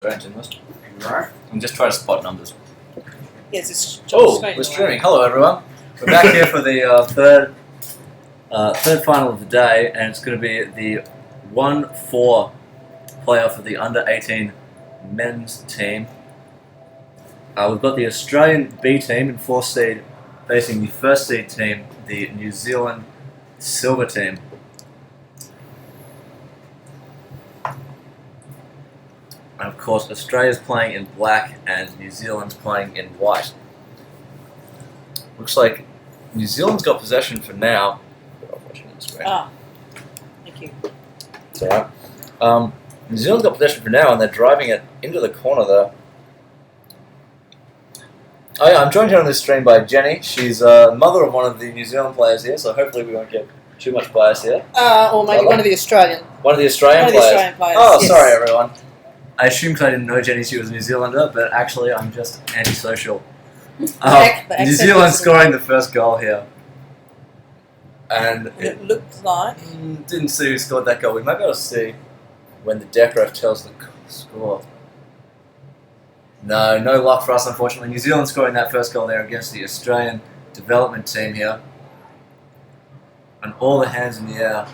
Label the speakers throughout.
Speaker 1: Granted list.
Speaker 2: Right.
Speaker 1: And just try to spot numbers.
Speaker 3: Yes, it's
Speaker 1: We're streaming. Hello, everyone. We're back here for the third final of the day, and it's going to be the 1-4 playoff of the under-18 men's team. We've got the Australian B team in 4th seed facing the 1st seed team, the New Zealand silver team. And of course, Australia's playing in black and New Zealand's playing in white. Looks like New Zealand's got possession for now.
Speaker 3: Ah, thank you.
Speaker 1: It's alright. New Zealand's got possession for now, and they're driving it into the corner there. Oh yeah, I'm joined here on this stream by Jenny. She's mother of one of the New Zealand players here, so hopefully we won't get too much bias here.
Speaker 3: Or maybe one of the Australian.
Speaker 1: One of the Australian players. Oh,
Speaker 3: yes.
Speaker 1: Sorry everyone. I assumed because I didn't know Jenny she was a New Zealander, but actually I'm just antisocial. New Zealand scoring the first goal here. And
Speaker 3: it looks like.
Speaker 1: Didn't see who scored that goal. We might be able to see when the deck ref tells the score. No luck for us, unfortunately. New Zealand scoring that first goal there against the Australian development team here. And all the hands in the air.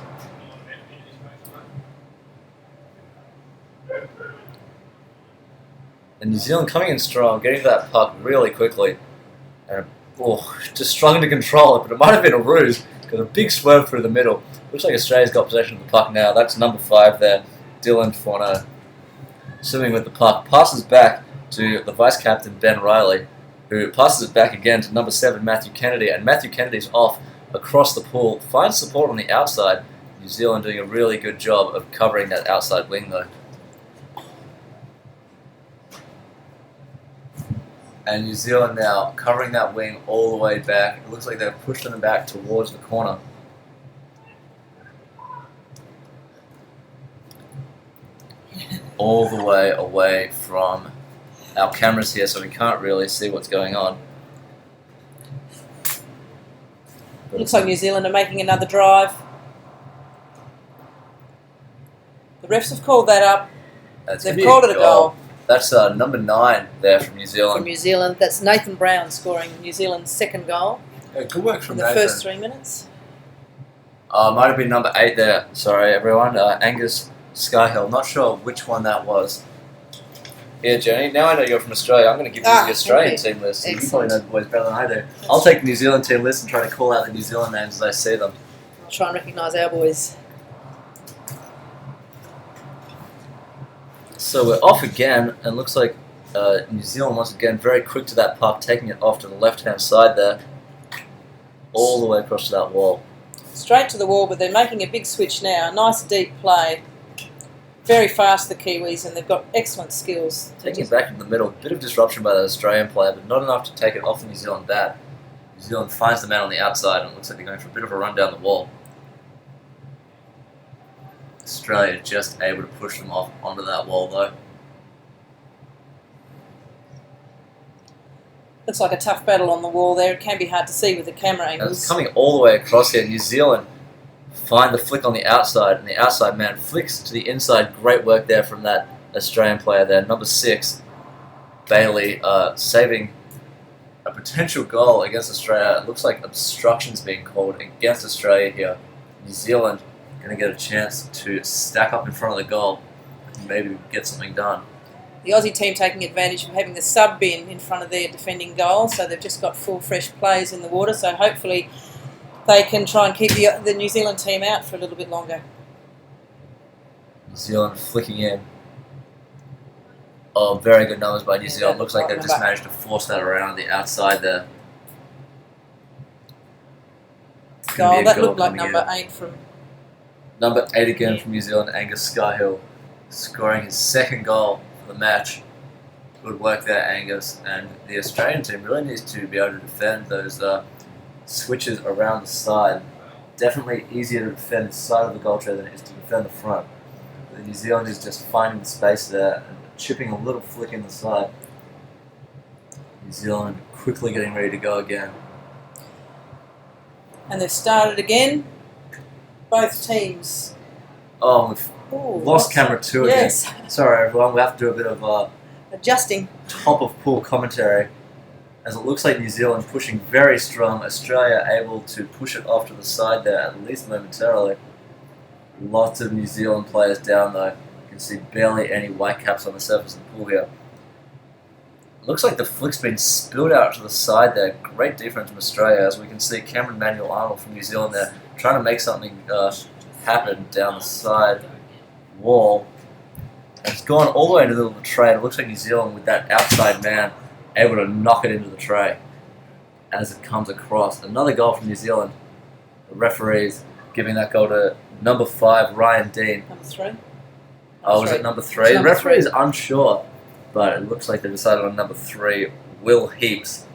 Speaker 1: And New Zealand coming in strong, getting to that puck really quickly. And just struggling to control it, but it might have been a ruse. Got a big swerve through the middle. Looks like Australia's got possession of the puck now. That's number 5 there, Dylan Forno. Swimming with the puck. Passes back to the vice-captain, Ben Riley, who passes it back again to number 7, Matthew Kennedy. And Matthew Kennedy's off across the pool. Finds support on the outside. New Zealand doing a really good job of covering that outside wing, though. And New Zealand now covering that wing all the way back. It looks like they're pushing them back towards the corner. All the way away from our cameras here, so we can't really see what's going on.
Speaker 3: Looks like New Zealand are making another drive. The refs have called that up. They've called it a goal.
Speaker 1: That's number 9 there from New Zealand.
Speaker 3: From New Zealand, that's Nathan Brown scoring New Zealand's second goal.
Speaker 1: Yeah, good work from
Speaker 3: in the
Speaker 1: Nathan.
Speaker 3: first 3 minutes.
Speaker 1: Might have been number 8 there. Sorry, everyone. Angus Skyhill. Not sure which one that was. Here, Jenny. Now I know you're from Australia. I'm going to give you the Australian team list. You probably know the boys better than I do. I'll take the New Zealand team list and try to call out the New Zealand names as I see them.
Speaker 3: I'll try and recognise our boys.
Speaker 1: So we're off again, and looks like New Zealand once again very quick to that puck, taking it off to the left-hand side there, all the way across to that wall.
Speaker 3: Straight to the wall, but they're making a big switch now. Nice deep play. Very fast, the Kiwis, and they've got excellent skills.
Speaker 1: Taking it back in the middle, bit of disruption by the Australian player, but not enough to take it off the New Zealand bat. New Zealand finds the man on the outside, and it looks like they're going for a bit of a run down the wall. Australia just able to push them off onto that wall, though.
Speaker 3: Looks like a tough battle on the wall there. It can be hard to see with the camera angles.
Speaker 1: It's coming all the way across here. New Zealand find the flick on the outside, and the outside man flicks to the inside. Great work there from that Australian player there. Number 6, Bailey, saving a potential goal against Australia. It looks like obstruction's being called against Australia here. New Zealand going to get a chance to stack up in front of the goal and maybe get something done.
Speaker 3: The Aussie team taking advantage of having the sub bin in front of their defending goal, so they've just got full fresh players in the water, so hopefully they can try and keep the New Zealand team out for a little bit longer.
Speaker 1: New Zealand flicking in. Oh, very good numbers by New Zealand. Looks like they've just managed to force that around on the outside there.
Speaker 3: Goal, that looked like number 8 from...
Speaker 1: Number 8 again from New Zealand, Angus Skyhill, scoring his second goal for the match. Good work there, Angus. And the Australian team really needs to be able to defend those switches around the side. Definitely easier to defend the side of the goal tray than it is to defend the front. The New Zealand is just finding the space there and chipping a little flick in the side. New Zealand quickly getting ready to go again.
Speaker 3: And they've started again. Both teams
Speaker 1: Oh,
Speaker 3: Ooh,
Speaker 1: Lost camera 2 again.
Speaker 3: Yes.
Speaker 1: Sorry everyone, we have to do a bit of
Speaker 3: Adjusting.
Speaker 1: top of pool commentary, as it looks like New Zealand pushing very strong, Australia able to push it off to the side there, at least momentarily. Lots of New Zealand players down though. You can see barely any white caps on the surface of the pool here. Looks like the flick's been spilled out to the side there. Great defense from Australia, as we can see Cameron Manuel Arnold from New Zealand there trying to make something happen down the side wall. And it's gone all the way into the little tray. It looks like New Zealand, with that outside man, able to knock it into the tray as it comes across. Another goal from New Zealand. The referees giving that goal to number 5, Ryan Dean.
Speaker 3: Number 3.
Speaker 1: Oh, was it number 3? The referee is unsure, but it looks like they decided on number 3, Will Heaps.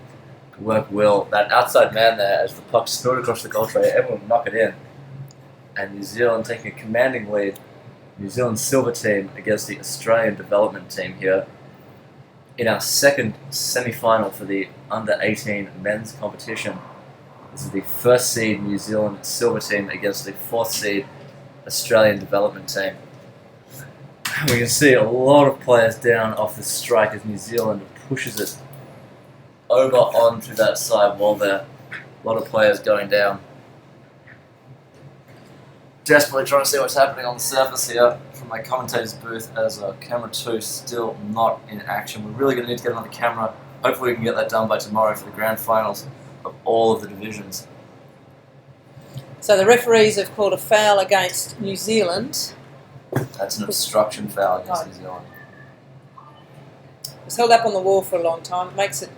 Speaker 1: Good work, Will. That outside man there, as the puck spilled across the goal tray, everyone knock it in. And New Zealand taking a commanding lead. New Zealand silver team against the Australian development team here in our second semi-final for the under-18 men's competition. This is the first seed New Zealand silver team against the 4th seed Australian development team. We can see a lot of players down off the strike as New Zealand pushes it over onto that side wall there. A lot of players going down. Desperately trying to see what's happening on the surface here from my commentator's booth, as camera 2 still not in action. We're really going to need to get another camera. Hopefully we can get that done by tomorrow for the grand finals of all of the divisions.
Speaker 3: So the referees have called a foul against New Zealand.
Speaker 1: That's an obstruction foul against New Zealand.
Speaker 3: It's held up on the wall for a long time. It makes it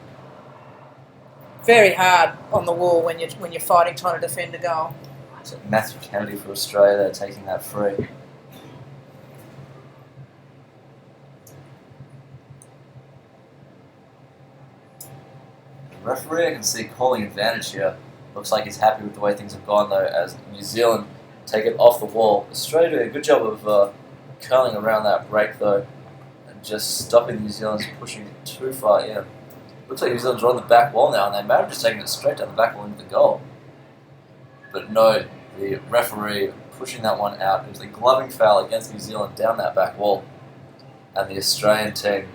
Speaker 3: very hard on the wall when you're fighting, trying to defend a goal.
Speaker 1: So Matthew Kennedy for Australia, they're taking that free. The referee, I can see calling advantage here. Looks like he's happy with the way things have gone though, as New Zealand take it off the wall. Australia doing a good job of curling around that break though, and just stopping New Zealand's pushing it too far in. Looks like New Zealand's on the back wall now, and they may have just taken it straight down the back wall into the goal. But no, the referee pushing that one out. It was a gloving foul against New Zealand down that back wall. And the Australian team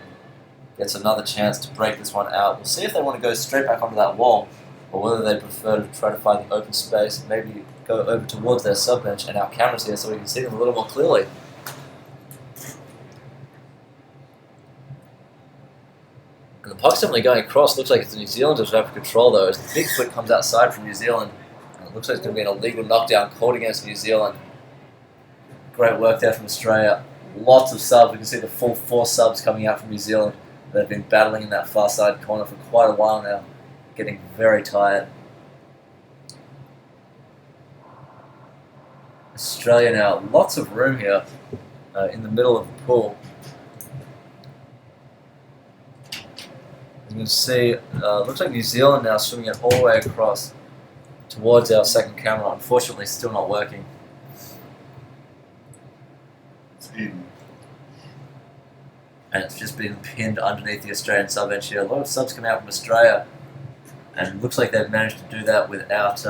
Speaker 1: gets another chance to break this one out. We'll see if they want to go straight back onto that wall, or whether they prefer to try to find the open space, maybe go over towards their sub-bench and our cameras here so we can see them a little more clearly. And the puck's definitely going across. Looks like it's the New Zealanders who have control though, as the big foot comes outside from New Zealand. And it looks like it's going to be an illegal knockdown called against New Zealand. Great work there from Australia. Lots of subs. We can see the full 4 subs coming out from New Zealand. They've been battling in that far side corner for quite a while now, getting very tired. Australia now, lots of room here in the middle of the pool. You can see, looks like New Zealand now swimming it all the way across towards our second camera. Unfortunately, still not working.
Speaker 2: It's Eden.
Speaker 1: And it's just been pinned underneath the Australian sub-bench here. A lot of subs come out from Australia, and it looks like they've managed to do that without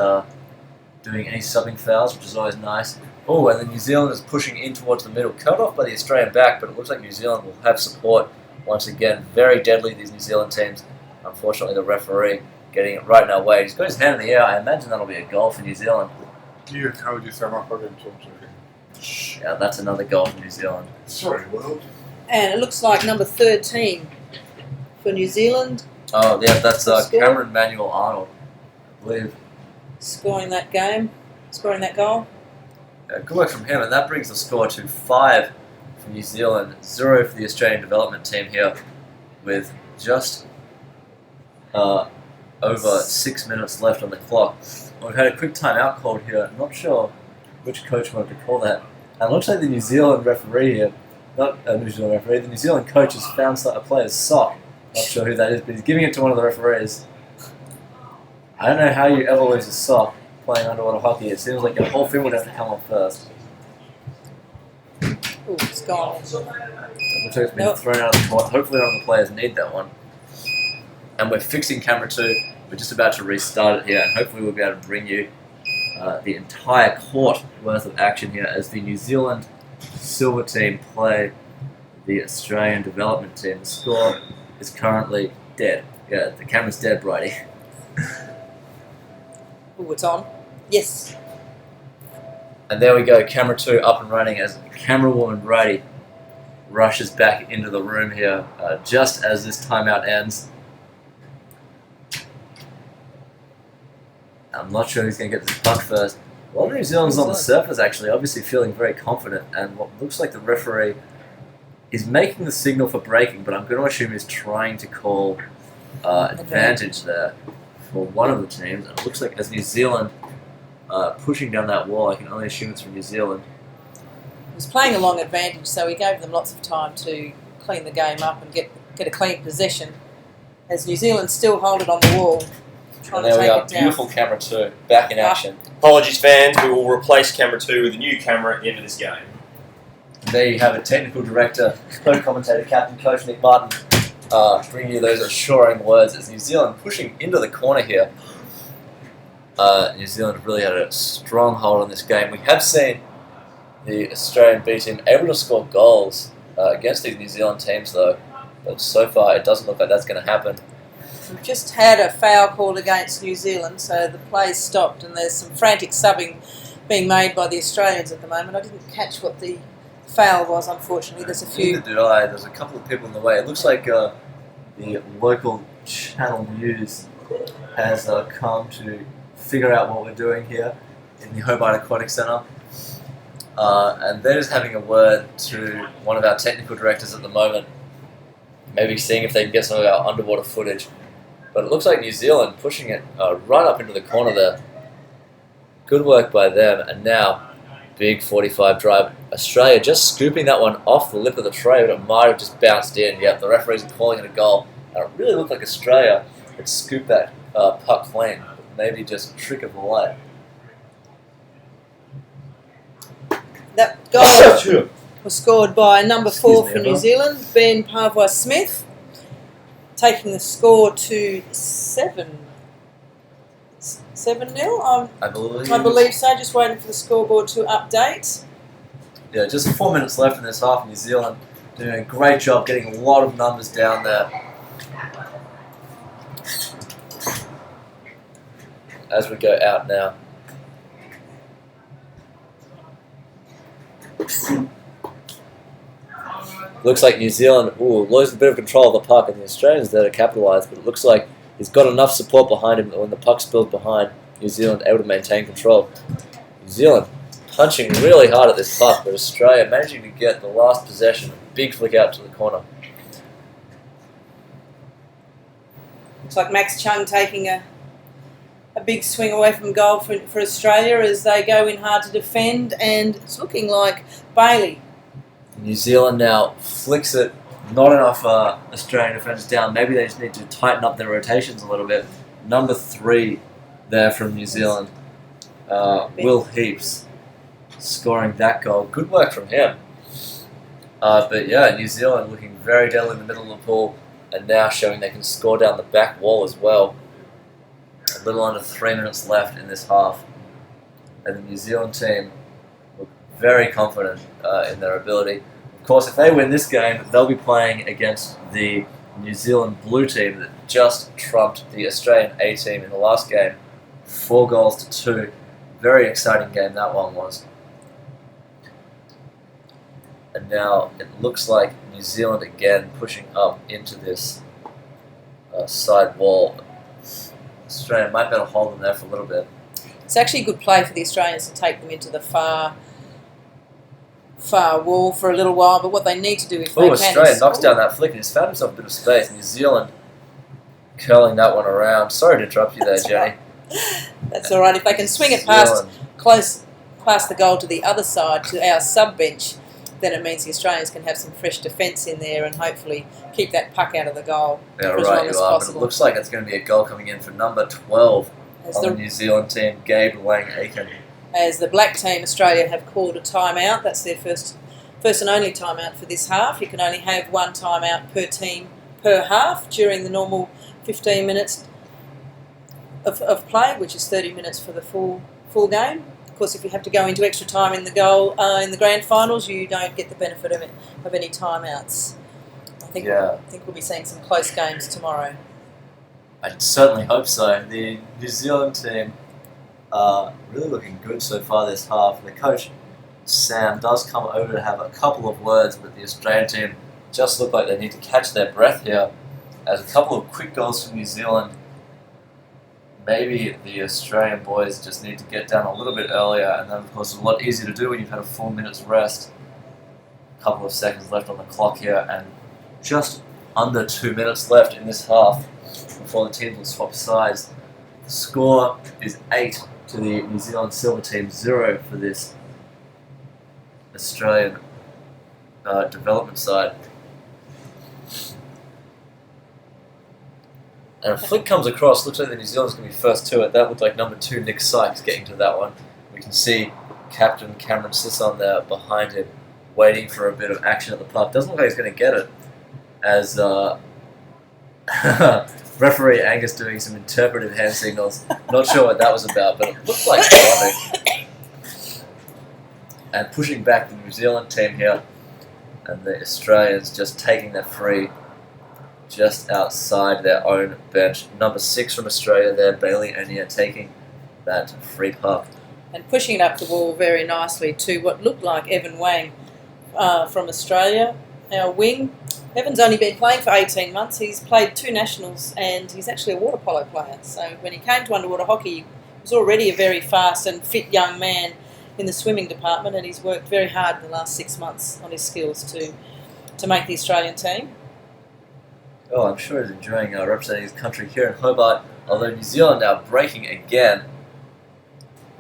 Speaker 1: doing any subbing fouls, which is always nice. Oh, and the New Zealand is pushing in towards the middle, cut off by the Australian back, but it looks like New Zealand will have support once again. Very deadly, these New Zealand teams. Unfortunately, the referee getting it right in our way. He's got his hand in the air. I imagine that'll be a goal for New Zealand.
Speaker 2: You told you so much, I didn't talk to you.
Speaker 1: Yeah, that's another goal for New Zealand.
Speaker 2: Sorry, world.
Speaker 3: And it looks like number 13 for New Zealand.
Speaker 1: Oh, yeah, that's
Speaker 3: Score.
Speaker 1: Cameron Manuel Arnold, I believe.
Speaker 3: Scoring that goal.
Speaker 1: Good work from him, and that brings the score to 5 for New Zealand, 0 for the Australian development team here, with just over 6 minutes left on the clock. We've had a quick timeout called here. I'm not sure which coach wanted to call that. And it looks like the New Zealand referee here, not a New Zealand referee, the New Zealand coach has found a player's sock. Not sure who that is, but he's giving it to one of the referees. I don't know how you ever lose a sock playing underwater hockey. It seems like your whole thing would have to come off first.
Speaker 3: Oh, it's gone.
Speaker 1: It looks like it's been thrown out of the court. Hopefully none of the players need that one. And we're fixing camera 2. We're just about to restart it here, and hopefully we'll be able to bring you the entire court worth of action here as the New Zealand silver team play the Australian development team. The score is currently dead. Yeah, the camera's dead, Brady.
Speaker 3: Oh, it's on. Yes.
Speaker 1: And there we go, camera 2 up and running as camera woman Brady rushes back into the room here just as this timeout ends. I'm not sure who's going to get this puck first. A lot of New Zealand's on the surface, actually, obviously feeling very confident, and what looks like the referee is making the signal for breaking, but I'm going to assume he's trying to call advantage there for one of the teams. And it looks like as New Zealand pushing down that wall, I can only assume it's from New Zealand.
Speaker 3: He was playing a long advantage, so he gave them lots of time to clean the game up and get a clean possession. As New Zealand still hold it on the wall, trying
Speaker 1: And there
Speaker 3: to
Speaker 1: we
Speaker 3: take
Speaker 1: are,
Speaker 3: it down.
Speaker 1: beautiful camera 2, back in action.
Speaker 4: Apologies, fans. We will replace camera 2 with a new camera at the end of this game.
Speaker 1: And there you have it, technical director, co-commentator, captain, coach Nick Martin, bringing you those assuring words as New Zealand pushing into the corner here. New Zealand really had a strong hold on this game. We have seen the Australian B team able to score goals against these New Zealand teams, though. But so far, it doesn't look like that's going to happen.
Speaker 3: We've just had a foul called against New Zealand, so the play's stopped, and there's some frantic subbing being made by the Australians at the moment. I didn't catch what the foul was, unfortunately. There's a few.
Speaker 1: Neither did I. There's a couple of people in the way. It looks like the local channel news has come to figure out what we're doing here in the Hobart Aquatic Centre. And they're just having a word to one of our technical directors at the moment, maybe seeing if they can get some of our underwater footage. But it looks like New Zealand pushing it right up into the corner there. Good work by them. And now, big 45 drive. Australia just scooping that one off the lip of the tray, but it might have just bounced in. Yep, the referees are calling it a goal. And it really looked like Australia had scooped that puck clean. Maybe just a trick of the light.
Speaker 3: That goal was scored by number 4
Speaker 1: Excuse me,
Speaker 3: for New
Speaker 1: Emma.
Speaker 3: Zealand, Ben Parvois-Smith, taking the score to 7-0.
Speaker 1: I believe.
Speaker 3: I believe so. Just waiting for the scoreboard to update.
Speaker 1: Yeah, just 4 minutes left in this half. New Zealand doing a great job getting a lot of numbers down there. As we go out now. Looks like New Zealand loses a bit of control of the puck, and the Australians there to capitalise, but it looks like he's got enough support behind him that when the puck spills behind, New Zealand able to maintain control. New Zealand punching really hard at this puck, but Australia managing to get the last possession, a big flick out to the corner.
Speaker 3: Looks like Max Chung taking a big swing away from goal for Australia as they go in hard to defend, and it's looking like Bailey.
Speaker 1: New Zealand now flicks it. Not enough Australian defenders down. Maybe they just need to tighten up their rotations a little bit. Number 3 there from New Zealand, Will Heaps, scoring that goal. Good work from him. But yeah, New Zealand looking very deadly in the middle of the pool, and now showing they can score down the back wall as well. A little under 3 minutes left in this half, and the New Zealand team look very confident in their ability. Of course, if they win this game, they'll be playing against the New Zealand blue team that just trumped the Australian A team in the last game, 4-2. Very exciting game that one was. And now it looks like New Zealand again pushing up into this side wall. Australia might be able to hold them there for a little bit.
Speaker 3: It's actually a good play for the Australians to take them into the far wall for a little while, but what they need to do if they can
Speaker 1: Australia
Speaker 3: is...
Speaker 1: knocks down that flick and he's found himself a bit of space. New Zealand curling that one around. Sorry to interrupt you there, Jenny.
Speaker 3: That's all right. If they can swing it past the goal to the other side, to our sub-bench, then it means the Australians can have some fresh defence in there and hopefully keep that puck out of the goal
Speaker 1: Yeah,
Speaker 3: for as
Speaker 1: right,
Speaker 3: long
Speaker 1: you
Speaker 3: as
Speaker 1: are. But
Speaker 3: possible.
Speaker 1: it looks like it's going to be a goal coming in for number 12
Speaker 3: As
Speaker 1: on the
Speaker 3: the,
Speaker 1: New Zealand team, Gabe Lang-Aiken.
Speaker 3: as the black team, Australia have called a timeout. That's their first and only timeout for this half. You can only have one timeout per team per half during the normal 15 minutes of play, which is 30 minutes for the full game. Of course, if you have to go into extra time in the grand finals, you don't get the benefit of any timeouts. I think we'll be seeing some close games tomorrow.
Speaker 1: I certainly hope so. The New Zealand team are really looking good so far this half. The coach, Sam, does come over to have a couple of words, but the Australian team just look like they need to catch their breath here. As a couple of quick goals from New Zealand, maybe the Australian boys just need to get down a little bit earlier, and then of course it's a lot easier to do when you've had a 4 minutes rest. A couple of seconds left on the clock here, and just under 2 minutes left in this half before the teams will swap sides. The score is 8 to the New Zealand Silver team, 0 for this Australian development side. And a flick comes across, looks like the New Zealand's going to be first to it. That looked like number 2, Nick Sykes, getting to that one. We can see Captain Cameron Sisson there behind him, waiting for a bit of action at the puck. Doesn't look like he's going to get it, as referee Angus doing some interpretive hand signals. Not sure what that was about, but it looked like running. And pushing back the New Zealand team here, and the Australians just taking that free just outside their own bench. Number 6 from Australia there, Bailey Ania, taking that free puck.
Speaker 3: And pushing it up the wall very nicely to what looked like Evan Wang from Australia, our wing. Evan's only been playing for 18 months. He's played 2 nationals, and he's actually a water polo player. So when he came to underwater hockey, he was already a very fast and fit young man in the swimming department, and he's worked very hard in the last 6 months on his skills to make the Australian team.
Speaker 1: Oh, I'm sure he's enjoying representing his country here in Hobart, although New Zealand now breaking again.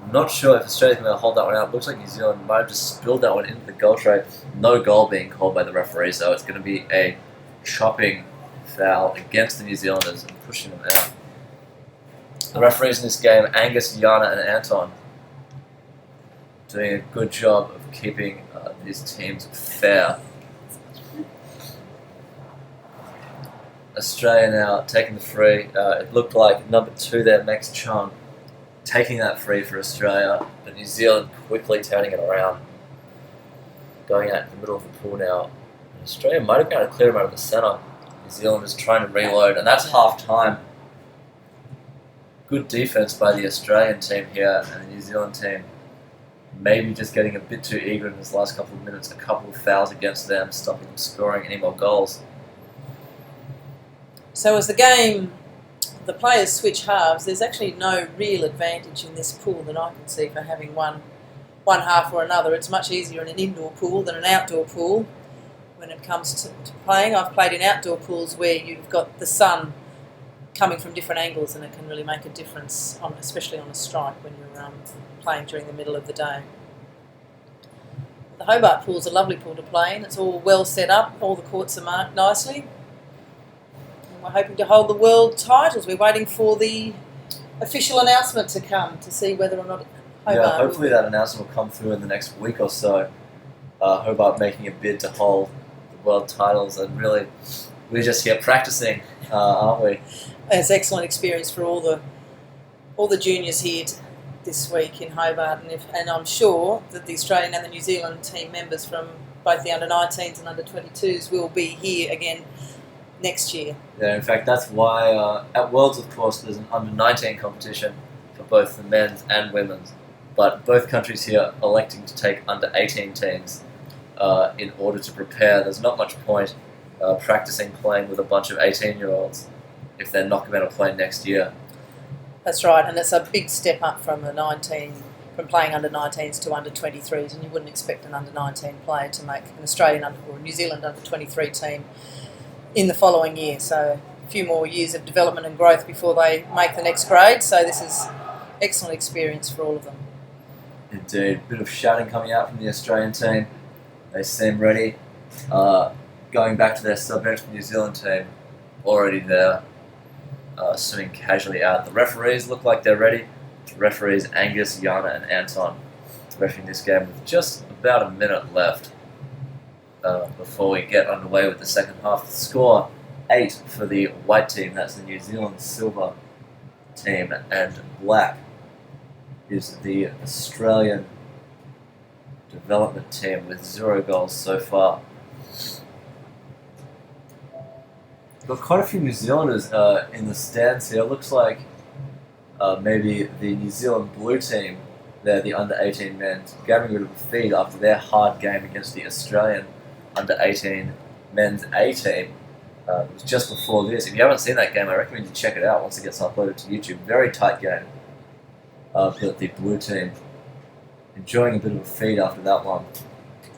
Speaker 1: I'm not sure if Australia's going to hold that one out. Looks like New Zealand might have just spilled that one into the goal tray. No goal being called by the referee, so it's going to be a chopping foul against the New Zealanders and pushing them out. The referees in this game, Angus, Yana and Anton, doing a good job of keeping these teams fair. Australia now taking the free. It looked like number 2 there, Max Chung, taking that free for Australia, but New Zealand quickly turning it around. Going out in the middle of the pool now. Australia might have been able to clear him out of the centre. New Zealand is trying to reload, and that's half time. Good defence by the Australian team here, and the New Zealand team maybe just getting a bit too eager in this last couple of minutes. A couple of fouls against them, stopping them scoring any more goals.
Speaker 3: So as the players switch halves, there's actually no real advantage in this pool that I can see for having one half or another. It's much easier in an indoor pool than an outdoor pool when it comes to playing. I've played in outdoor pools where you've got the sun coming from different angles, and it can really make a difference, especially on a strike when you're playing during the middle of the day. The Hobart pool is a lovely pool to play in. It's all well set up. All the courts are marked nicely. We're hoping to hold the world titles. We're waiting for the official announcement to come to see whether or not Hobart...
Speaker 1: Yeah, hopefully that announcement will come through in the next week or so. Hobart making a bid to hold the world titles, and really we're just here practicing, aren't we?
Speaker 3: It's excellent experience for all the juniors here this week in Hobart, and I'm sure that the Australian and the New Zealand team members from both the under-19s and under-22s will be here again next year.
Speaker 1: Yeah, in fact, that's why at Worlds, of course, there's an under-19 competition for both the men's and women's, but both countries here are electing to take under-18 teams in order to prepare. There's not much point practicing playing with a bunch of 18-year-olds if they're not going to play next year.
Speaker 3: That's right, and it's a big step up from playing under-19s to under-23s, and you wouldn't expect an under-19 player to make an Australian or New Zealand under-23 team in the following year. So a few more years of development and growth before they make the next grade. So this is excellent experience for all of them.
Speaker 1: Indeed. A bit of shouting coming out from the Australian team. They seem ready. Going back to their sub-bench, the New Zealand team already there, swimming casually out. The referees look like they're ready. The referees Angus, Yana and Anton refereeing this game with just about a minute left before we get underway with the second half. The score, 8 for the white team. That's the New Zealand silver team, and black is the Australian development team with 0 goals so far. Got quite a few New Zealanders in the stands here. Looks like maybe the New Zealand blue team, they're the under-18 men, gathering a bit of a feed after their hard game against the Australian under-18 men's A team. It was just before this. If you haven't seen that game, I recommend you check it out once it gets uploaded to YouTube. Very tight game. But the blue team enjoying a bit of a feed after that one.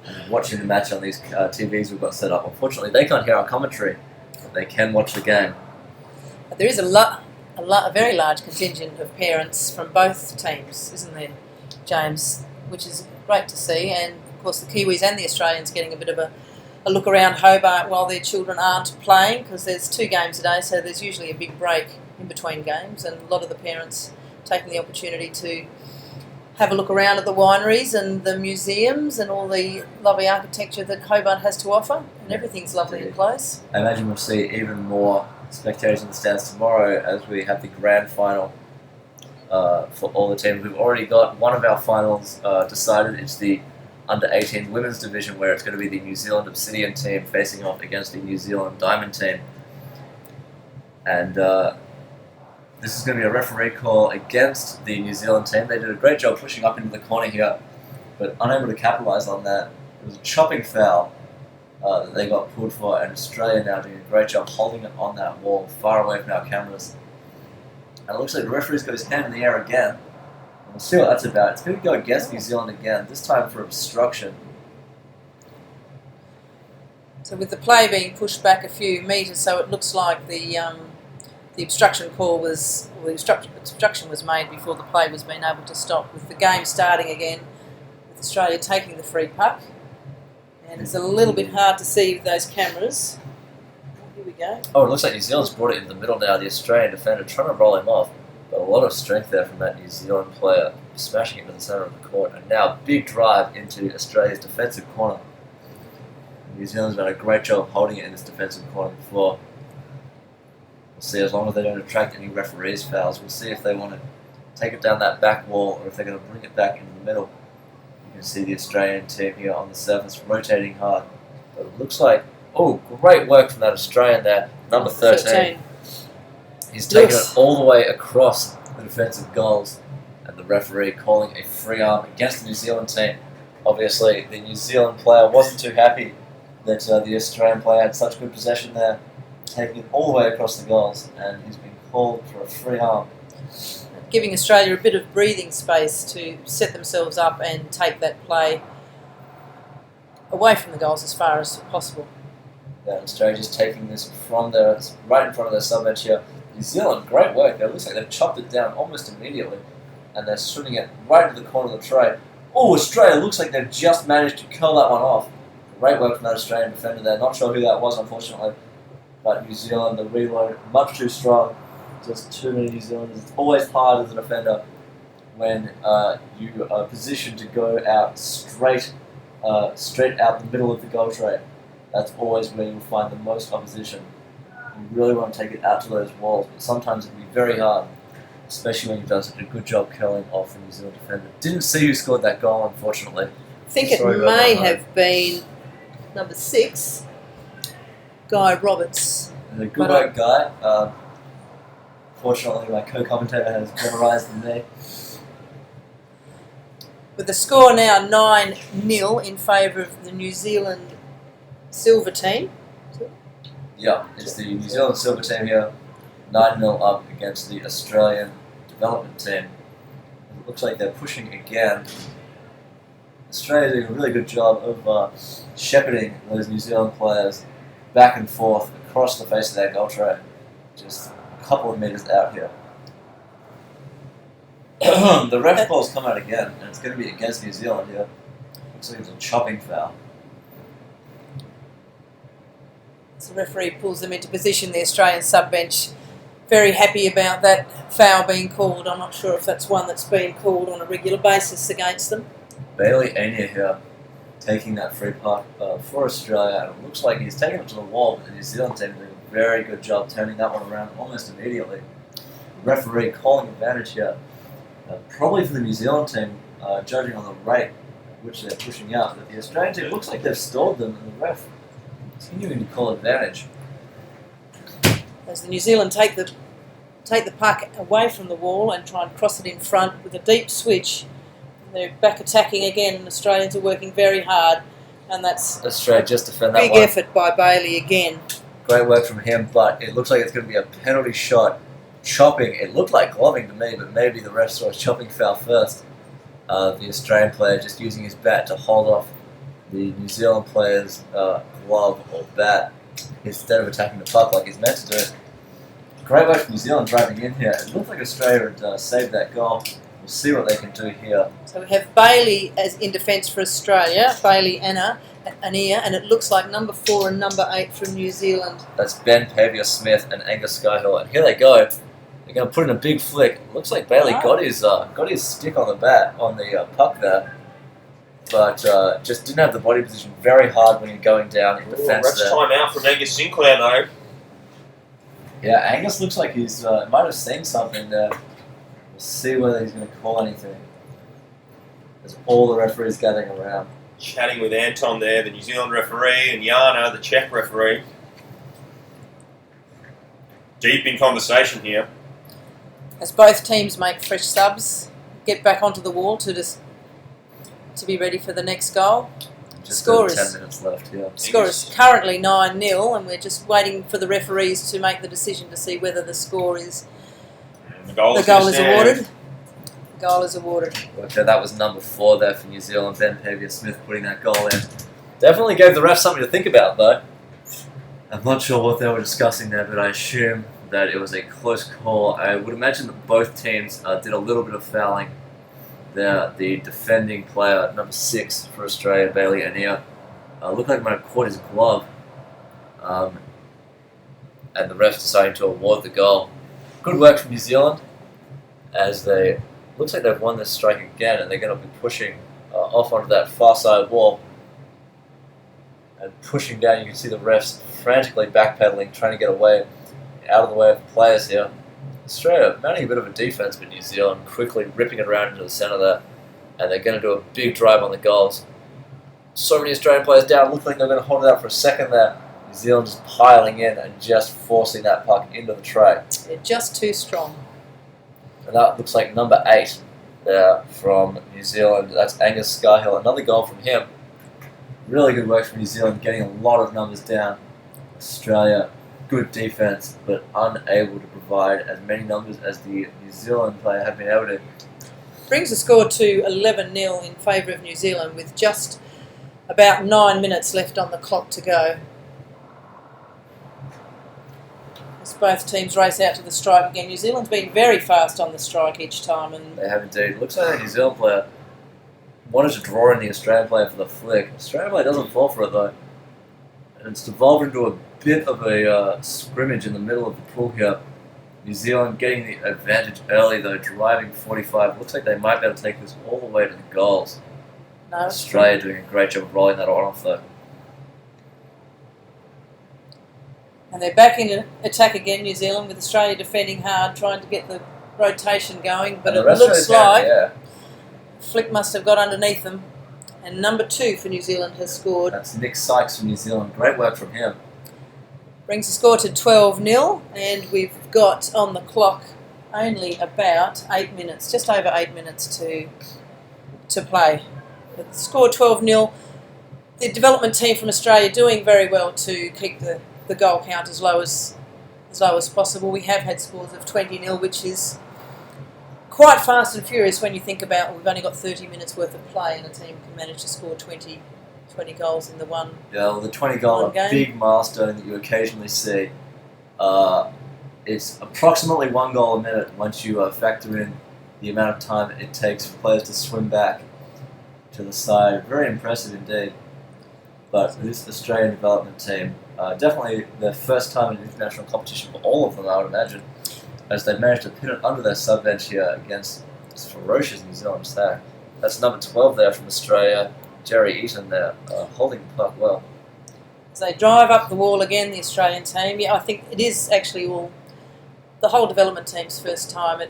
Speaker 1: And watching the match on these TVs we've got set up. Unfortunately, they can't hear our commentary, but they can watch the game.
Speaker 3: But there is a very large contingent of parents from both teams, isn't there, James? Which is great to see, and of course the Kiwis and the Australians getting a bit of a look around Hobart while their children aren't playing, because there's 2 games a day, so there's usually a big break in between games, and a lot of the parents taking the opportunity to have a look around at the wineries and the museums and all the lovely architecture that Hobart has to offer, and everything's lovely in place.
Speaker 1: I imagine we'll see even more spectators in the stands tomorrow as we have the grand final for all the teams. We've already got one of our finals decided. It's the under-18 women's division, where it's going to be the New Zealand Obsidian team facing off against the New Zealand Diamond team. And this is going to be a referee call against the New Zealand team. They did a great job pushing up into the corner here, but unable to capitalise on that. It was a chopping foul that they got pulled for, and Australia now doing a great job holding it on that wall, far away from our cameras. And it looks like the referee's got his hand in the air again. We'll see what that's about. It's going to go against New Zealand again, this time for obstruction.
Speaker 3: So with the play being pushed back a few metres, so it looks like the obstruction call was, or the obstruction was made before the play was being able to stop, with the game starting again, with Australia taking the free puck. And it's a little bit hard to see with those cameras. Here we go.
Speaker 1: Oh, it looks like New Zealand's brought it into the middle now. The Australian defender trying to roll him off. But a lot of strength there from that New Zealand player, smashing it to the centre of the court. And now a big drive into Australia's defensive corner. New Zealand's done a great job holding it in this defensive corner before. We'll see, as long as they don't attract any referees fouls, we'll see if they want to take it down that back wall or if they're going to bring it back into the middle. You can see the Australian team here on the surface rotating hard. But it looks like, oh, great work from that Australian there, number 13. He's taken it all the way across the defensive goals, and the referee calling a free arm against the New Zealand team. Obviously, the New Zealand player wasn't too happy that the Australian player had such good possession there, taking it all the way across the goals, and he's been called for a free arm.
Speaker 3: Giving Australia a bit of breathing space to set themselves up and take that play away from the goals as far as possible.
Speaker 1: Yeah, Australia just taking this from their, right in front of their sub-bench here. New Zealand, great work. It looks like they've chopped it down almost immediately, and they're swinging it right into the corner of the tray. Oh, Australia looks like they've just managed to curl that one off. Great work from that Australian defender there. Not sure who that was, unfortunately. But New Zealand, the reload, much too strong. Just too many New Zealanders. It's always hard as a defender when you are positioned to go out straight out the middle of the goal tray. That's always where you'll find the most opposition. You really want to take it out to those walls, but sometimes it can be very hard, especially when you've done such a good job curling off the New Zealand defender. Didn't see who scored that goal, unfortunately.
Speaker 3: I think it may have been number 6, Guy Roberts.
Speaker 1: Good work, Guy. Fortunately, my co-commentator has memorised the name.
Speaker 3: With the score now 9-0 in favour of the New Zealand Silver team.
Speaker 1: Yeah, it's the New Zealand Silver team here, 9-0 up against the Australian development team. It looks like they're pushing again. Australia doing a really good job of shepherding those New Zealand players back and forth across the face of their goal tray. Just a couple of metres out here. The ref ball's come out again, and it's going to be against New Zealand here. Looks like it's a chopping foul.
Speaker 3: So the referee pulls them into position, the Australian sub-bench. Very happy about that foul being called. I'm not sure if that's one that's been called on a regular basis against them.
Speaker 1: Bailey Ania here, taking that free puck for Australia, and it looks like he's taken it to the wall, but the New Zealand team doing a very good job turning that one around almost immediately. The referee calling advantage here. Probably for the New Zealand team, judging on the rate at which they're pushing out. But the Australian team looks like they've stalled them, and the ref continuing to call advantage.
Speaker 3: As the New Zealand take the puck away from the wall and try and cross it in front with a deep switch. They're back attacking again, and Australians are working very hard, and that's
Speaker 1: Australia just defend that
Speaker 3: big
Speaker 1: one.
Speaker 3: effort by Bailey again.
Speaker 1: Great work from him, but it looks like it's going to be a penalty shot. Chopping, it looked like gloving to me, but maybe the ref saw a chopping foul first. The Australian player just using his bat to hold off the New Zealand player's glove or bat instead of attacking the puck like he's meant to do. Great work from New Zealand driving in here. It looked like Australia had saved that goal. We'll see what they can do here.
Speaker 3: So we have Bailey as in defence for Australia, Bailey Ania, and it looks like number 4 and number 8 from New Zealand.
Speaker 1: That's Ben Pavia-Smith and Angus Skyhill, and here they go. They're going to put in a big flick. Looks like Bailey got his stick on the bat on the puck there, but just didn't have the body position. Very hard when you're going down in defence.
Speaker 4: Ref's time out from Angus Sinclair though.
Speaker 1: Yeah, Angus looks like he's might have seen something there. We'll see whether he's going to call anything. There's all the referees gathering around.
Speaker 4: Chatting with Anton there, the New Zealand referee, and Jana, the Czech referee. Deep in conversation here.
Speaker 3: As both teams make fresh subs, get back onto the wall to be ready for the next goal.
Speaker 1: Just
Speaker 3: Score
Speaker 1: over
Speaker 3: is
Speaker 1: 10 minutes left, yeah.
Speaker 3: Score is currently 9-0, and we're just waiting for the referees to make the decision to see whether the score is
Speaker 4: And the goal
Speaker 3: is awarded. The goal is awarded.
Speaker 1: Okay, that was number 4 there for New Zealand. Ben Pavia-Smith putting that goal in. Definitely gave the ref something to think about, though. I'm not sure what they were discussing there, but I assume that it was a close call. I would imagine that both teams did a little bit of fouling. The defending player, number 6 for Australia, Bailey Ania, looked like he might have caught his glove. And the refs deciding to award the goal. Good work from New Zealand, as they looks like they've won this strike again, and they're going to be pushing off onto that far side wall. And pushing down, you can see the refs frantically backpedaling, trying to get away, out of the way of the players here. Australia mounting a bit of a defense, but New Zealand quickly ripping it around into the centre there, and they're going to do a big drive on the goals. So many Australian players down, look like they're going to hold it out for a second there. New Zealand just piling in and just forcing that puck into the tray.
Speaker 3: They're just too strong.
Speaker 1: And that looks like number 8 there from New Zealand. That's Angus Skyhill. Another goal from him. Really good work from New Zealand, getting a lot of numbers down. Australia, good defense, but unable to provide as many numbers as the New Zealand player have been able to.
Speaker 3: Brings the score to 11-0 in favour of New Zealand, with just about 9 minutes left on the clock to go. As both teams race out to the strike again. New Zealand's been very fast on the strike each time, and
Speaker 1: They have indeed. Looks like the New Zealand player wanted to draw in the Australian player for the flick. Australian player doesn't fall for it though. And it's devolved into a bit of a scrimmage in the middle of the pool here. New Zealand getting the advantage early though, driving 45. Looks like they might be able to take this all the way to the goals.
Speaker 3: no,
Speaker 1: Australia doing a great job of rolling that on off though.
Speaker 3: and they're back in attack again, New Zealand, with Australia defending hard, trying to get the rotation going, but
Speaker 1: And
Speaker 3: it
Speaker 1: the rest
Speaker 3: looks
Speaker 1: of the time,
Speaker 3: like
Speaker 1: yeah,
Speaker 3: Flick must have got underneath them, and number 2 for New Zealand has scored.
Speaker 1: that's Nick Sykes from New Zealand. Great work from him.
Speaker 3: Brings the score to 12-0, and we've got on the clock only about 8 minutes, just over 8 minutes to play. But the score 12-0. The development team from Australia doing very well to keep the goal count as low as possible. We have had scores of 20-0, which is quite fast and furious when you think about we've only got 30 minutes worth of play, and a team can manage to score 20 goals in the one.
Speaker 1: Yeah, well, the 20 goal, a
Speaker 3: One game.
Speaker 1: big milestone that you occasionally see. It's approximately 1 goal a minute once you factor in the amount of time it takes for players to swim back to the side. Very impressive indeed. But this Australian development team, definitely their first time in international competition for all of them, I would imagine, as they've managed to pin it under their sub-bench here against this ferocious New Zealand stack. That's number 12 there from Australia, Jerry Eaton there, holding the puck well.
Speaker 3: So they drive up the wall again, the Australian team. Yeah, I think it is actually the whole development team's first time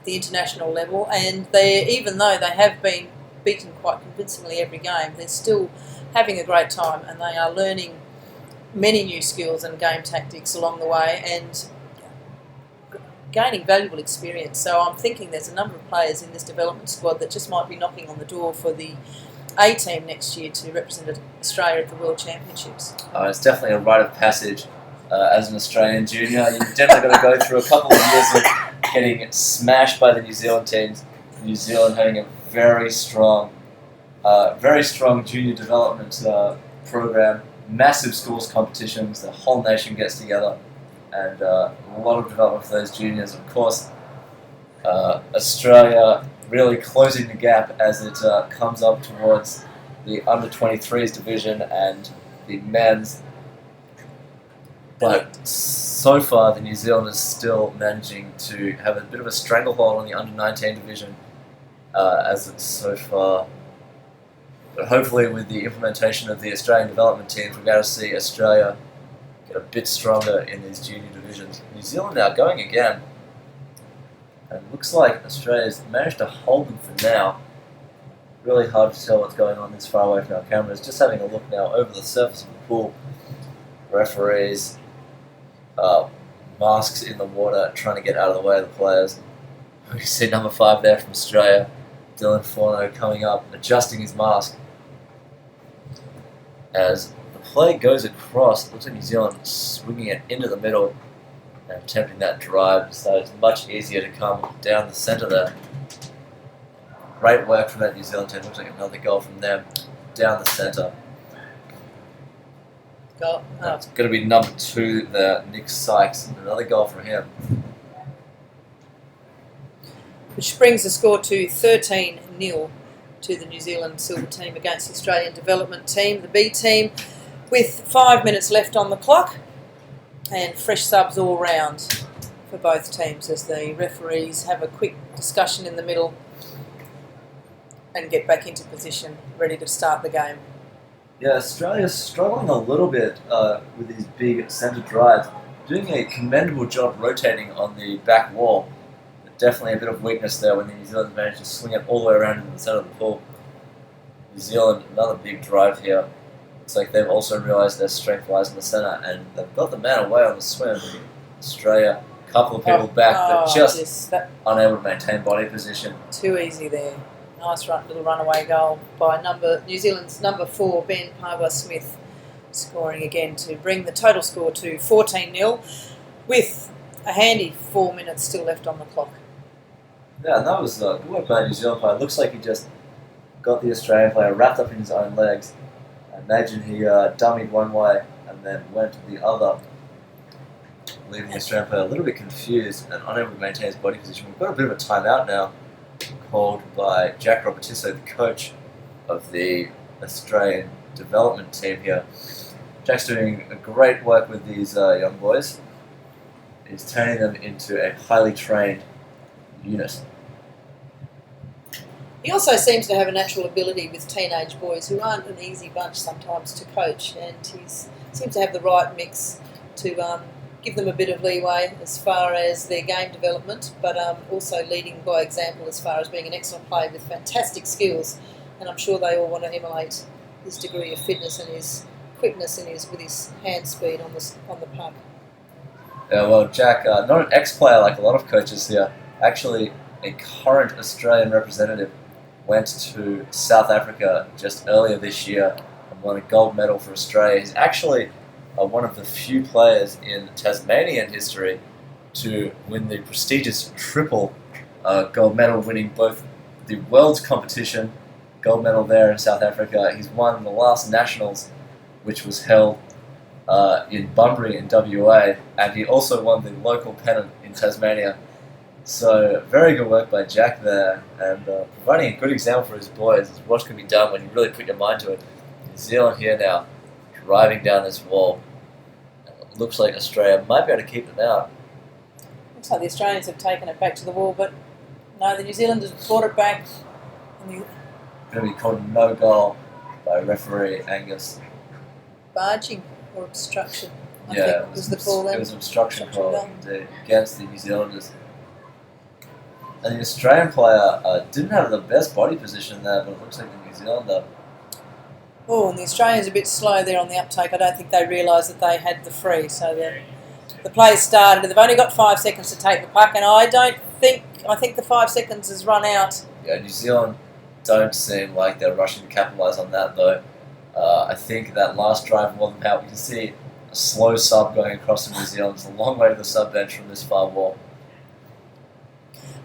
Speaker 3: the international level, and they, even though they have been beaten quite convincingly every game, they're still having a great time, and they are learning many new skills and game tactics along the way, and gaining valuable experience. So I'm thinking there's a number of players in this development squad that just might be knocking on the door for the A team next year to represent Australia at the World Championships.
Speaker 1: It's definitely a rite of passage as an Australian junior. You've definitely got to go through a couple of years of getting smashed by the New Zealand teams. New Zealand having a very strong junior development program, massive schools competitions, the whole nation gets together, and a lot of development for those juniors. Of course, Australia really closing the gap as it comes up towards the under-23s division and the men's. But so far, the New Zealanders still managing to have a bit of a stranglehold on the under-19 division as it's so far. But hopefully, with the implementation of the Australian development teams, we're going to see Australia get a bit stronger in these junior divisions. New Zealand now going again. And it looks like Australia's managed to hold them for now. Really hard to tell what's going on this far away from our cameras. Just having a look now over the surface of the pool. Referees, masks in the water, trying to get out of the way of the players. We see number 5 there from Australia, Dylan Forno, coming up, adjusting his mask. As the play goes across, it looks like New Zealand swinging it into the middle and attempting that drive, so it's much easier to come down the centre there. Great work from that New Zealand team. Looks like another goal from them down the centre.
Speaker 3: Goal. Oh.
Speaker 1: It's going to be number 2 there, Nick Sykes. Another goal from him.
Speaker 3: Which brings the score to 13-0 to the New Zealand Silver team against the Australian development team, the B team, with 5 minutes left on the clock and fresh subs all round for both teams as the referees have a quick discussion in the middle and get back into position, ready to start the game.
Speaker 1: Yeah, Australia's struggling a little bit with these big centre drives, doing a commendable job rotating on the back wall. But definitely a bit of weakness there when the New Zealanders managed to swing it all the way around into the centre of the pool. New Zealand, another big drive here. Looks like they've also realised their strength lies in the centre, and they've got the man away on the swim. Australia, a couple of people back, but just unable to maintain body position.
Speaker 3: Too easy there. Nice little runaway goal by New Zealand's number 4, Ben Parwa-Smith, scoring again to bring the total score to 14-0 with a handy 4 minutes still left on the clock.
Speaker 1: Yeah, and that was good work by the New Zealand player. It looks like he just got the Australian player wrapped up in his own legs. I imagine he dummied one way and then went to the other, leaving the Australian player a little bit confused and unable to maintain his body position. We've got a bit of a timeout now, called by Jack Robertiso, the coach of the Australian development team here. Jack's doing a great work with these young boys. He's turning them into a highly trained unit.
Speaker 3: He also seems to have a natural ability with teenage boys who aren't an easy bunch sometimes to coach, and he seems to have the right mix to give them a bit of leeway as far as their game development, but also leading by example as far as being an excellent player with fantastic skills. And I'm sure they all want to emulate his degree of fitness and his quickness and with his hand speed on the puck.
Speaker 1: Yeah, well, Jack, not an ex-player like a lot of coaches here, actually a current Australian representative, went to South Africa just earlier this year and won a gold medal for Australia. He's actually one of the few players in Tasmanian history to win the prestigious triple gold medal, winning both the World's competition, gold medal there in South Africa. He's won the last Nationals, which was held in Bunbury in WA, and he also won the local pennant in Tasmania. So very good work by Jack there, and providing a good example for his boys as what can be done when you really put your mind to it. New Zealand here now, driving down this wall. It looks like Australia might be able to keep them out.
Speaker 3: Looks like the Australians have taken it back to the wall, but no, the New Zealanders brought it back.
Speaker 1: Going to be called no goal by referee Angus.
Speaker 3: Barging or obstruction, I
Speaker 1: Yeah,
Speaker 3: think was the call then.
Speaker 1: It was obstruction call indeed, against the New Zealanders. And the Australian player didn't have the best body position there, but it looks like the New Zealander.
Speaker 3: Oh, and the Australians a bit slow there on the uptake. I don't think they realised that they had the free. So the play started. They've only got 5 seconds to take the puck, and I think the 5 seconds has run out.
Speaker 1: Yeah, New Zealand don't seem like they're rushing to capitalise on that, though. I think that last drive wore them out. We can see a slow sub going across to New Zealand. It's a long way to the sub bench from this far wall.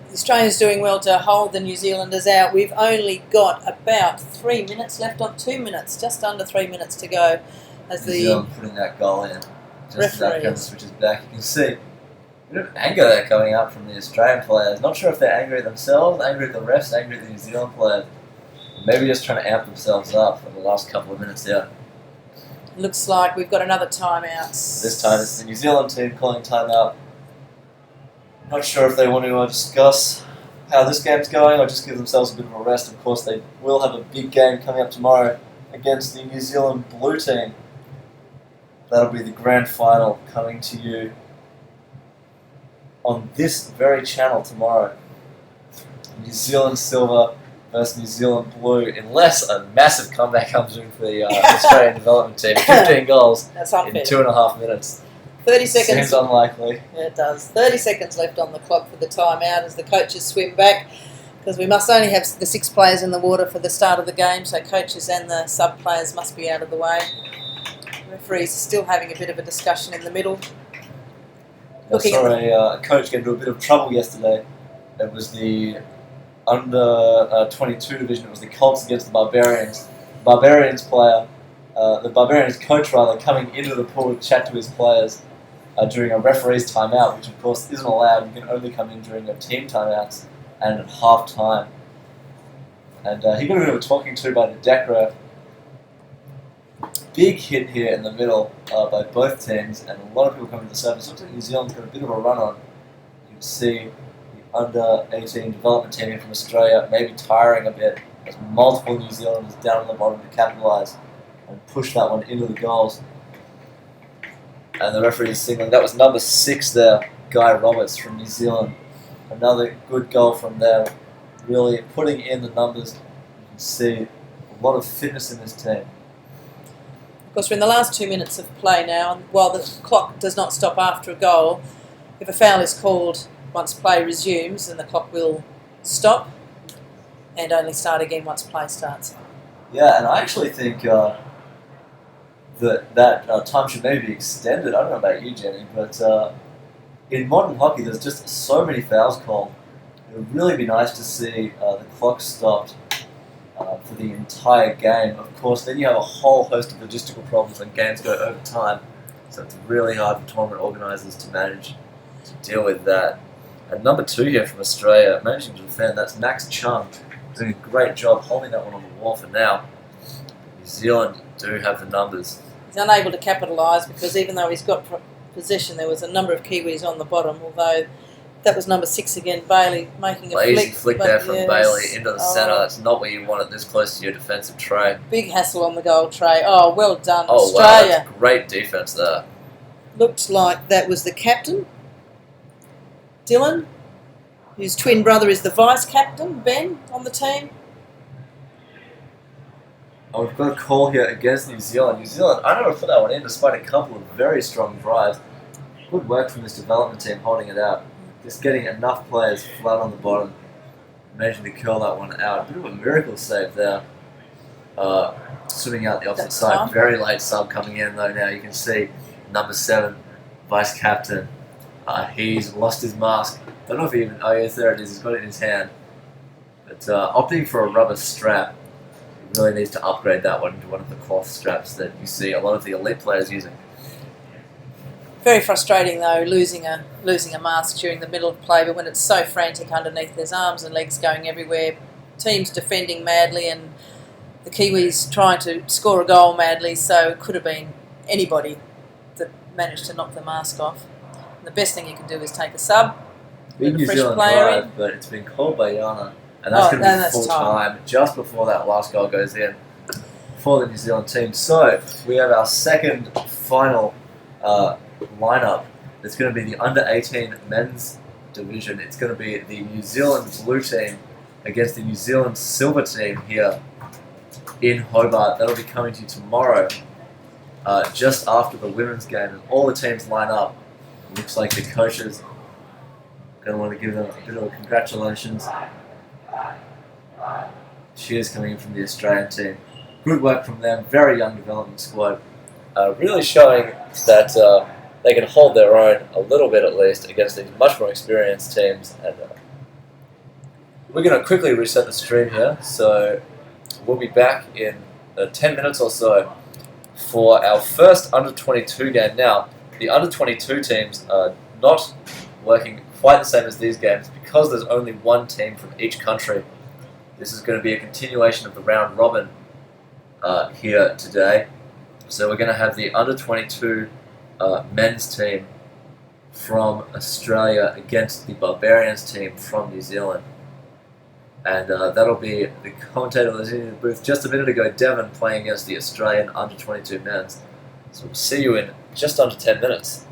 Speaker 3: The Australians doing well to hold the New Zealanders out. We've only got about 3 minutes left on 2 minutes, just under 3 minutes to go. As
Speaker 1: New Zealand putting that goal in. Just as that camera switches back, you can see a bit of anger there coming out from the Australian players. Not sure if they're angry at themselves, angry at the refs, angry at the New Zealand players. Maybe just trying to amp themselves up for the last couple of minutes here.
Speaker 3: Looks like we've got another timeout.
Speaker 1: This time it's the New Zealand team calling timeout. Not sure if they want to discuss how this game's going or just give themselves a bit of a rest. Of course, they will have a big game coming up tomorrow against the New Zealand Blue team. That'll be the grand final coming to you on this very channel tomorrow. New Zealand Silver versus New Zealand Blue, unless a massive comeback comes in for the Australian development team. 15 goals
Speaker 3: That's unfair.
Speaker 1: in 2.5 minutes.
Speaker 3: 30 seconds.
Speaker 1: Seems unlikely.
Speaker 3: Yeah, it does. 30 seconds left on the clock for the timeout as the coaches swim back, because we must only have the 6 players in the water for the start of the game, so coaches and the sub players must be out of the way. Referees are still having a bit of a discussion in the middle.
Speaker 1: I saw a coach get into a bit of trouble yesterday. It was the under 22 division. It was the Colts against the Barbarians. Barbarians player, the Barbarians coach rather, coming into the pool to chat to his players during a referee's timeout, which of course isn't allowed. You can only come in during a team timeouts and at half time. And he got a bit of a talking to by the deck ref. Big hit here in the middle by both teams, and a lot of people coming to the surface. Looks like New Zealand's got a bit of a run on. You can see the under-18 development team here from Australia maybe tiring a bit. There's multiple New Zealanders down on the bottom to capitalise and push that one into the goals. And the referee is signaling. That was number 6 there, Guy Roberts from New Zealand. Another good goal from there. Really putting in the numbers. You can see a lot of fitness in this team.
Speaker 3: Of course, we're in the last 2 minutes of play now, and while the clock does not stop after a goal, if a foul is called once play resumes, then the clock will stop and only start again once play starts.
Speaker 1: Yeah, and I actually think that time should maybe be extended. I don't know about you, Jenny, but in modern hockey, there's just so many fouls called. It would really be nice to see the clock stopped for the entire game. Of course, then you have a whole host of logistical problems when games go over time. So it's really hard for tournament organisers to manage to deal with that. And number 2 here from Australia, managing to defend, that's Max Chung, doing a great job holding that one on the wall for now. New Zealand do have the numbers.
Speaker 3: He's unable to capitalise because even though he's got possession, there was a number of Kiwis on the bottom, although that was number 6 again, Bailey, making a
Speaker 1: Lazy flick there from
Speaker 3: yes.
Speaker 1: Bailey into the centre. That's not where you want it this close to your defensive tray.
Speaker 3: Big hassle on the goal tray. Oh, well done,
Speaker 1: Oh wow,
Speaker 3: Australia.
Speaker 1: that's great defence there.
Speaker 3: Looked like that was the captain, Dylan, whose twin brother is the vice captain, Ben, on the team.
Speaker 1: Oh, we've got a call here against New Zealand. New Zealand, I don't know if put that one in despite a couple of very strong drives. Good work from this development team holding it out. Just getting enough players flat on the bottom. Managing to curl that one out. A bit of a miracle save there. Swimming out the opposite
Speaker 3: That's
Speaker 1: side.
Speaker 3: tough.
Speaker 1: Very late sub coming in though now. You can see number 7, vice captain. He's lost his mask. Don't know if he even... Oh yes, there it is. He's got it in his hand. But opting for a rubber strap. He really needs to upgrade that one into one of the cloth straps that you see a lot of the elite players using.
Speaker 3: Very frustrating though, losing a mask during the middle of play, but when it's so frantic underneath, there's arms and legs going everywhere, teams defending madly and the Kiwis trying to score a goal madly, so it could have been anybody that managed to knock the mask off. And the best thing you can do is take a sub,
Speaker 1: Big
Speaker 3: put a
Speaker 1: New
Speaker 3: fresh
Speaker 1: Zealand
Speaker 3: player in.
Speaker 1: drive, but it's been called by Yana, and that's going to be full time just before that last goal goes in for the New Zealand team. So we have our second final lineup. It's going to be the under-18 men's division. It's going to be the New Zealand blue team against the New Zealand silver team here in Hobart. That'll be coming to you tomorrow, just after the women's game. And all the teams line up. It looks like the coaches are going to want to give them a bit of a congratulations. Cheers coming in from the Australian team. Good work from them. Very young development squad. Really showing that they can hold their own a little bit at least against these much more experienced teams. And we're going to quickly reset the stream here, so we'll be back in 10 minutes or so for our first under-22 game. Now, the under-22 teams are not working quite the same as these games because there's only one team from each country. This is going to be a continuation of the round robin here today. So we're going to have the under-22 men's team from Australia against the Barbarians team from New Zealand. And that'll be the commentator that was in the booth just a minute ago, Devon, playing against the Australian under-22 men's. So we'll see you in just under 10 minutes.